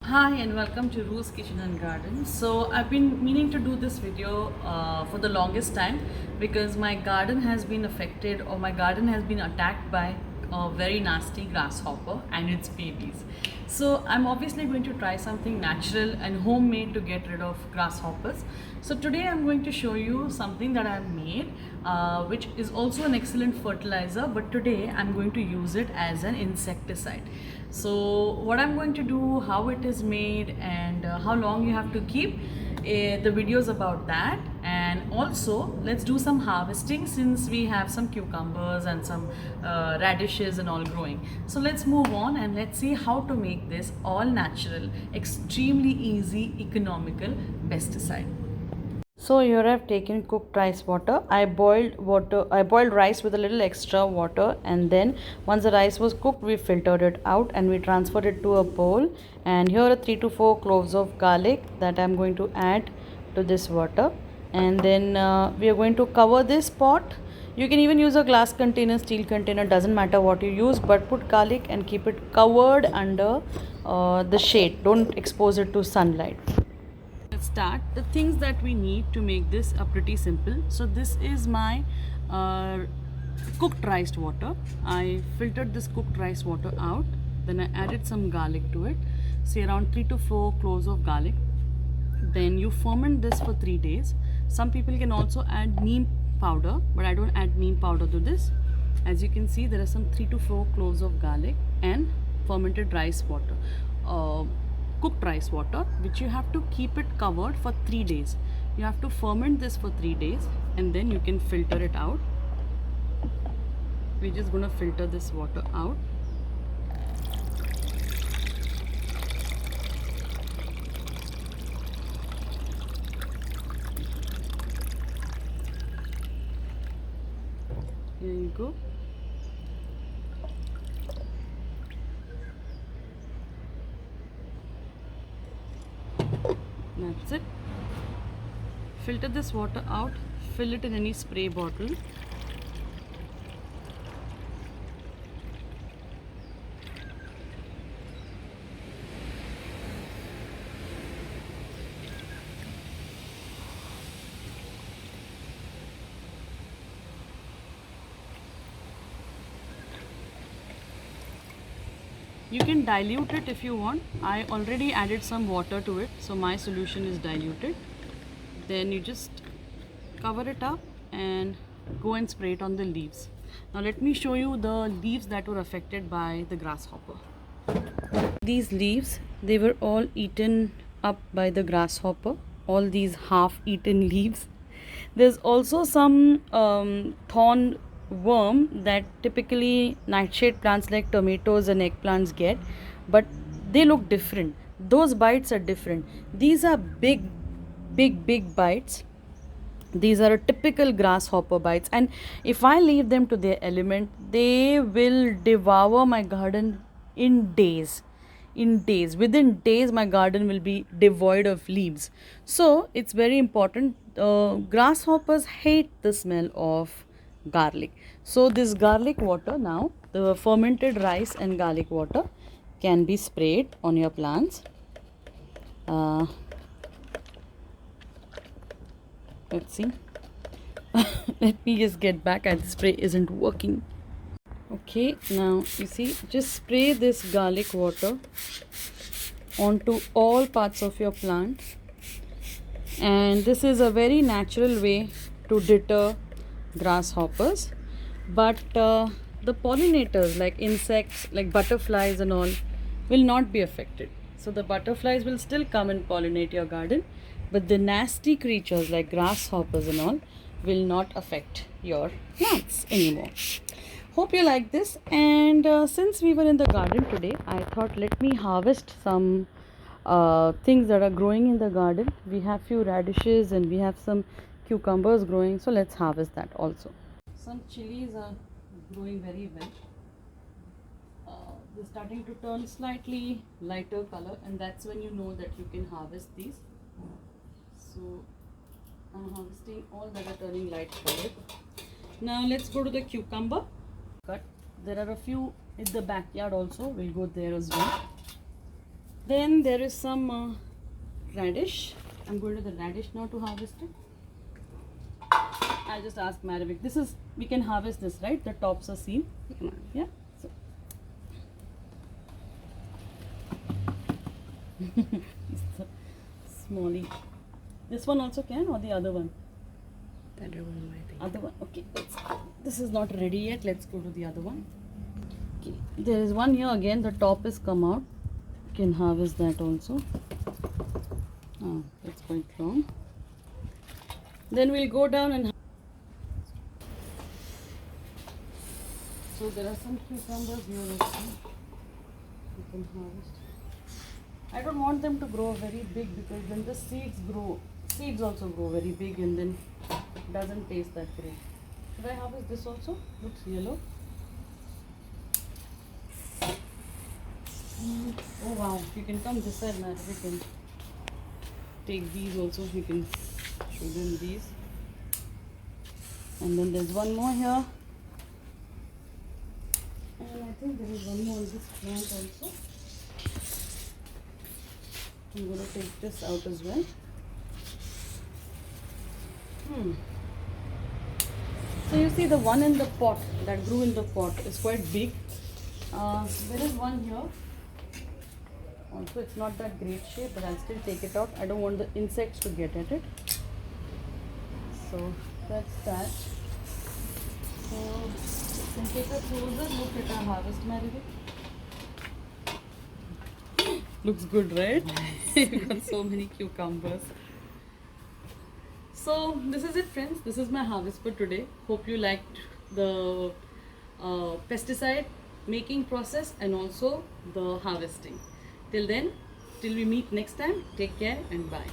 Hi and welcome to Ru's Kitchen and Garden. So I've been meaning to do this video for the longest time because my garden has been affected or my garden has been attacked by a very nasty grasshopper and its babies. So I'm obviously going to try something natural and homemade to get rid of grasshoppers. So today I'm going to show you something that I've made which is also an excellent fertilizer, but today I'm going to use it as an insecticide. So what I'm going to do, how it is made, and how long you have to keep, the videos about that. And also let's do some harvesting since we have some cucumbers and some radishes and all growing. So let's move on and let's see how to make this all natural, extremely easy, economical pesticide. So here I've taken cooked rice water. I boiled rice with a little extra water, and then once the rice was cooked, we filtered it out and we transferred it to a bowl. And here are 3 to 4 cloves of garlic that I'm going to add to this water. And then we are going to cover this pot. You can even use a glass container, steel container, doesn't matter what you use, but put garlic and keep it covered under the shade. Don't expose it to sunlight. Let's start. The things that we need to make this are pretty simple. So this is my uh, cooked rice water. I filtered this cooked rice water out, then I added some garlic to it, say around 3 to 4 cloves of garlic. Then you ferment this for 3 days. Some people can also add neem powder, but I don't add neem powder to this. As you can see, there are some 3 to 4 cloves of garlic and fermented rice water, cooked rice water, which you have to keep it covered for 3 days. You have to ferment this for 3 days and then you can filter it out. We're just going to filter this water out. Here you go. That's it. Filter this water out, fill it in any spray bottle. You can dilute it if you want. I already added some water to it, so my solution is diluted. Then you just cover it up and go and spray it on the leaves. Now let me show you the leaves that were affected by the grasshopper. These leaves, they were all eaten up by the grasshopper, all these half eaten leaves. There's also some thorn worm that typically nightshade plants like tomatoes and eggplants get, but they look different. Those bites are different. These are big bites. These are a typical grasshopper bites, and if I leave them to their element, they will devour my garden in days. Within days, my garden will be devoid of leaves. So it's very important. Grasshoppers hate the smell of garlic. So this garlic water, now the fermented rice and garlic water, can be sprayed on your plants. Let's see. Let me just get back, and the spray isn't working. Okay, now you see, just spray this garlic water onto all parts of your plant, and this is a very natural way to deter grasshoppers. But the pollinators, like insects like butterflies and all, will not be affected. So the butterflies will still come and pollinate your garden, but the nasty creatures like grasshoppers and all will not affect your plants anymore. Hope you like this. And since we were in the garden today, I thought let me harvest some things that are growing in the garden. We have few radishes and we have some cucumbers growing, so let's harvest that also. Some chilies are growing very well. They're starting to turn slightly lighter color, and that's when you know that you can harvest these. So I'm harvesting all that are turning light colored. Now let's go to the cucumber. Cut. There are a few in the backyard also. We'll go there as well. Then there is some radish. I'm going to the radish now to harvest it. I just asked Maravik. This is, we can harvest this, right? The tops are seen. Come on. Yeah. So. Smallie. This one also can, or the other one? The other one, I think. Other one. Okay. This is not ready yet. Let's go to the other one. Okay. There is one here again. The top is come out. You can harvest that also. Oh, that's quite long. Then we'll go down and. So there are some cucumbers here also. You can harvest. I don't want them to grow very big because then the seeds also grow very big and then it doesn't taste that great. Should I harvest this also? Looks yellow. Oh wow, you can come this side now. We can take these also. We can show them these. And then there's one more here. And I think there is one more on this plant also. I'm going to take this out as well. So you see the one in the pot that grew in the pot is quite big. There is one here. Also it's not that great shape, but I'll still take it out. I don't want the insects to get at it. So that's that. So you can take a closer look at our harvest, Maravik. Looks good, right? You've got so many cucumbers. So this is it, friends. This is my harvest for today. Hope you liked the pesticide making process and also the harvesting. Till then, till we meet next time, take care and bye.